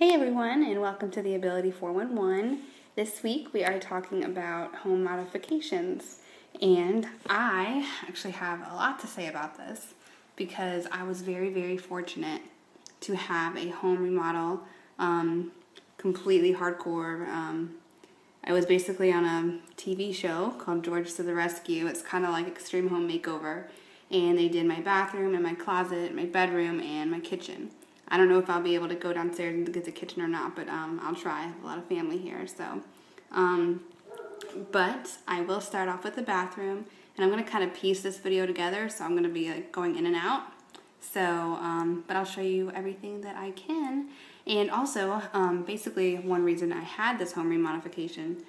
Hey everyone, and welcome to the Ability 411. This week we are talking about home modifications, and I actually have a lot to say about this because I was very fortunate to have a home remodel, completely hardcore. I was basically on a TV show called George to the Rescue. It's kind of like Extreme Home Makeover, and they did my bathroom and my closet, my bedroom, and my kitchen. I don't know if I'll be able to go downstairs and get the kitchen or not, but I'll try. I have a lot of family here, so. But I will start off with the bathroom, and I'm going to kind of piece this video together, so I'm going to be going in and out. So, but I'll show you everything that I can. And also, basically, one reason I had this home remodification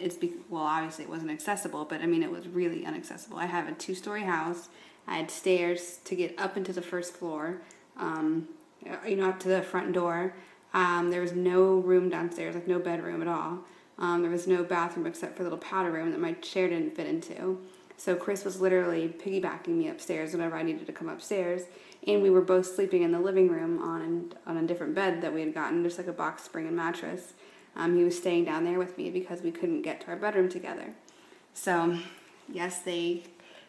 is well, obviously it wasn't accessible, but I mean, it was really inaccessible. I have a 2-story house. I had stairs to get up into the first floor. Up to the front door. There was no room downstairs, like no bedroom at all. There was no bathroom except for a little powder room that my chair didn't fit into. So Chris was literally piggybacking me upstairs whenever I needed to come upstairs. And we were both sleeping in the living room on a different bed that we had gotten, just like a box spring and mattress. He was staying down there with me because we couldn't get to our bedroom together. So, yes,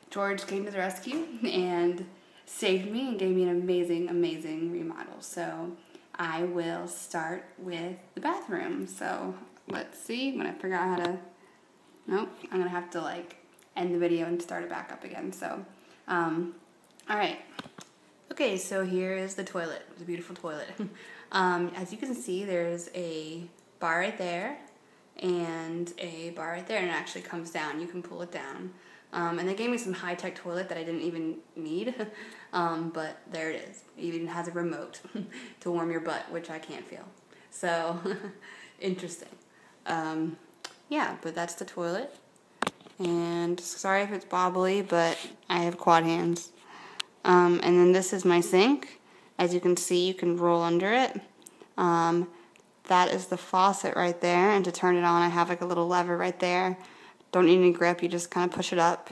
George came to the rescue and saved me and gave me an amazing remodel. So I will start with the bathroom. So let's see. I'm gonna figure out how to. Nope. I'm gonna have to end the video and start it back up again. So, all right. Okay. So here is the toilet. It's a beautiful toilet. As you can see, there's a bar right there and a bar right there, and it actually comes down. You can pull it down. And they gave me some high-tech toilet that I didn't even need, but there it is. It even has a remote to warm your butt, which I can't feel. So, interesting. Yeah, but that's the toilet. And sorry if it's wobbly, but I have quad hands. And then this is my sink. As you can see, you can roll under it. That is the faucet right there, and to turn it on, I have a little lever right there. Don't need any grip, you just kind of push it up.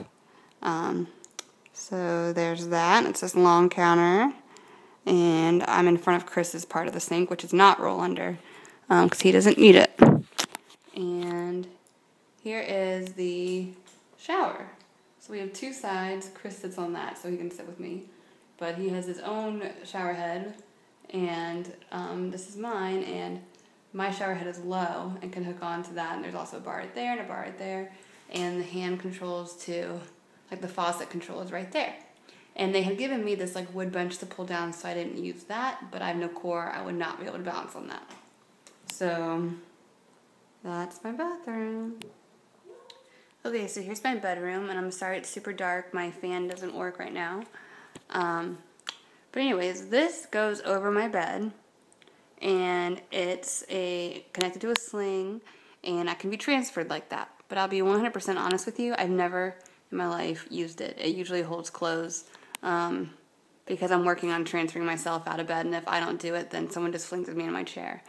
So there's that. It's this long counter. And I'm in front of Chris's part of the sink, which is not roll under, because he doesn't need it. And here is the shower. So we have 2 sides. Chris sits on that, so he can sit with me. But he has his own shower head, and this is mine, and my shower head is low and can hook on to that. And there's also a bar right there and a bar right there. And the hand controls too, the faucet control is right there. And they had given me this wood bench to pull down, so I didn't use that, but I have no core. I would not be able to balance on that. So that's my bathroom. Okay, so here's my bedroom, and I'm sorry it's super dark. My fan doesn't work right now. But anyways, this goes over my bed, and it's connected to a sling, and I can be transferred like that. But I'll be 100% honest with you, I've never in my life used it. It usually holds clothes because I'm working on transferring myself out of bed, and if I don't do it, then someone just flings me in my chair.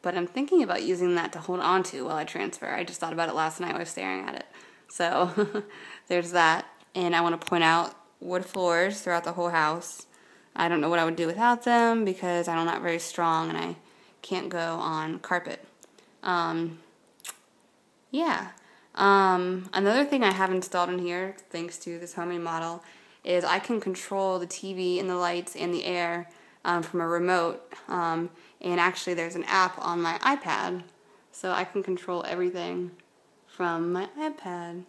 But I'm thinking about using that to hold on to while I transfer. I just thought about it last night while I was staring at it. So there's that. And I want to point out wood floors throughout the whole house. I don't know what I would do without them because I'm not very strong and I can't go on carpet. Yeah. Another thing I have installed in here, thanks to this home remodel, is I can control the TV and the lights and the air from a remote. And actually there's an app on my iPad, so I can control everything from my iPad.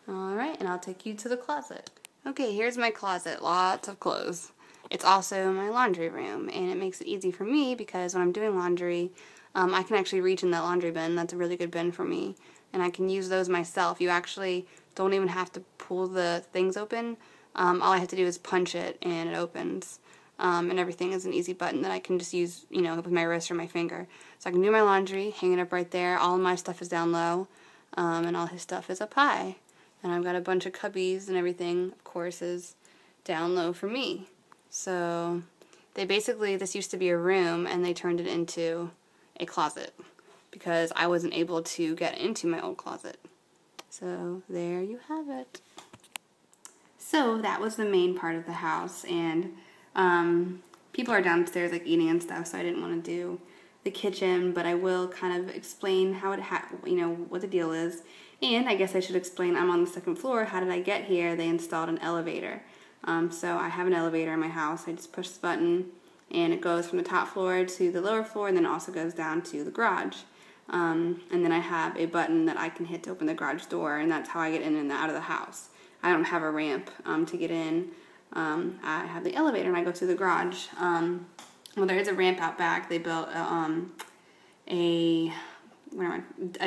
Alright, and I'll take you to the closet. Okay, here's my closet. Lots of clothes. It's also my laundry room, and it makes it easy for me because when I'm doing laundry, I can actually reach in that laundry bin. That's a really good bin for me. And I can use those myself. You actually don't even have to pull the things open. All I have to do is punch it and it opens. And everything is an easy button that I can just use, with my wrist or my finger. So I can do my laundry, hang it up right there. All of my stuff is down low, and all his stuff is up high. And I've got a bunch of cubbies and everything, of course, is down low for me. So this used to be a room, and they turned it into a closet because I wasn't able to get into my old closet. So there you have it. So that was the main part of the house, and people are downstairs like eating and stuff, so I didn't want to do the kitchen, but I will kind of explain how it what the deal is. And I guess I should explain, I'm on the second floor. How did I get here? They installed an elevator. So I have an elevator in my house. I just push the button and it goes from the top floor to the lower floor, and then also goes down to the garage. And then I have a button that I can hit to open the garage door, and that's how I get in and out of the house. I don't have a ramp to get in. I have the elevator and I go through the garage. Well, there is a ramp out back. They built a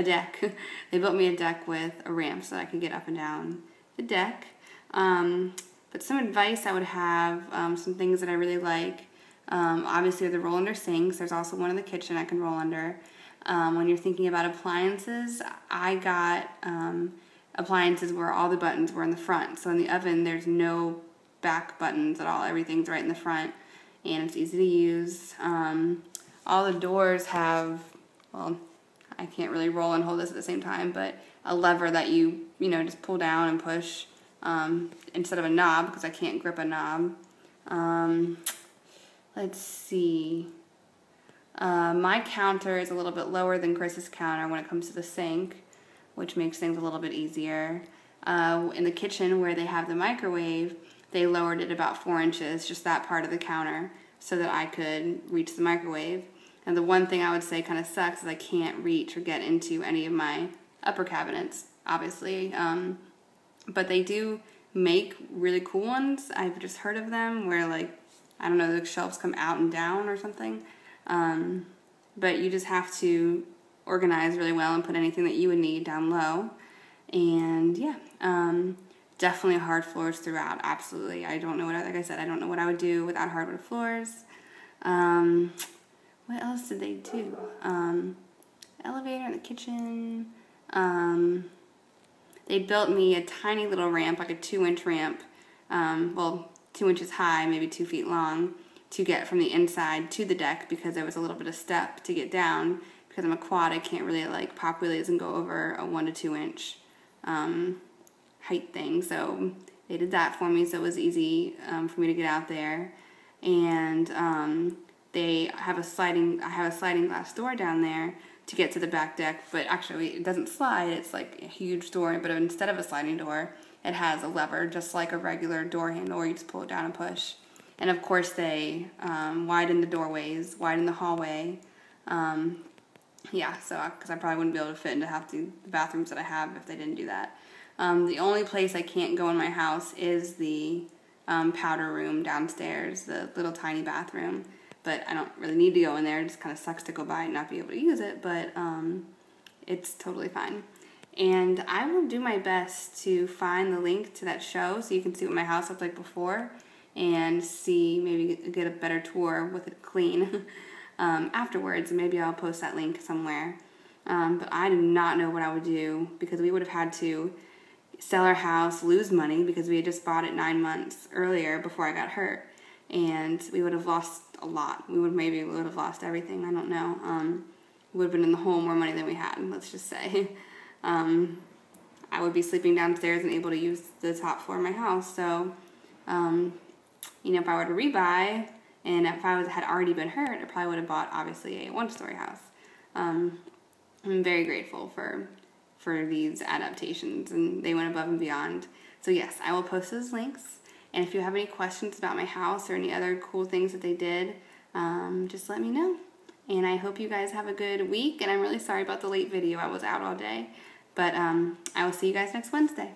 deck. They built me a deck with a ramp so that I could get up and down the deck. But some advice I would have, some things that I really like. Obviously, the roll under sinks. There's also one in the kitchen I can roll under. When you're thinking about appliances, I got appliances where all the buttons were in the front. So in the oven, there's no back buttons at all. Everything's right in the front, and it's easy to use. All the doors have, well, I can't really roll and hold this at the same time, but a lever that you just pull down and push instead of a knob, because I can't grip a knob. Let's see. My counter is a little bit lower than Chris's counter when it comes to the sink, which makes things a little bit easier. In the kitchen where they have the microwave, they lowered it about 4 inches, just that part of the counter, so that I could reach the microwave. And the one thing I would say kind of sucks is I can't reach or get into any of my upper cabinets, obviously. But they do make really cool ones. I've just heard of them where, like, I don't know, the shelves come out and down or something. But you just have to organize really well and put anything that you would need down low. And yeah, definitely hard floors throughout, absolutely. I don't know like I said, I don't know what I would do without hardwood floors. What else did they do? Elevator in the kitchen. They built me a tiny little ramp, like a 2-inch ramp, well, 2 inches high, maybe 2 feet long, to get from the inside to the deck, because there was a little bit of step to get down. Because I'm a quad, I can't really like pop wheelies and go over a 1 to 2 inch height thing. So they did that for me, so it was easy for me to get out there. And they have I have a sliding glass door down there to get to the back deck, but actually it doesn't slide. It's like a huge door, but instead of a sliding door, it has a lever, just like a regular door handle where you just pull it down and push. And of course they widen the doorways, widen the hallway. Yeah, so because I probably wouldn't be able to fit into half the bathrooms that I have if they didn't do that. The only place I can't go in my house is the powder room downstairs, the little tiny bathroom. But I don't really need to go in there. It just kind of sucks to go by and not be able to use it, but it's totally fine. And I will do my best to find the link to that show so you can see what my house looked like before and see, maybe get a better tour with it clean afterwards. Maybe I'll post that link somewhere. But I did not know what I would do, because we would have had to sell our house, lose money, because we had just bought it 9 months earlier before I got hurt. And we would have lost a lot. We would have lost everything. I don't know. We would have been in the hole more money than we had, let's just say. I would be sleeping downstairs and able to use the top floor of my house. So, if I were to rebuy, and if I had already been hurt, I probably would have bought, obviously, a 1-story house. I'm very grateful for these adaptations, and they went above and beyond. So yes, I will post those links. And if you have any questions about my house or any other cool things that they did, just let me know. And I hope you guys have a good week. And I'm really sorry about the late video. I was out all day. But I will see you guys next Wednesday.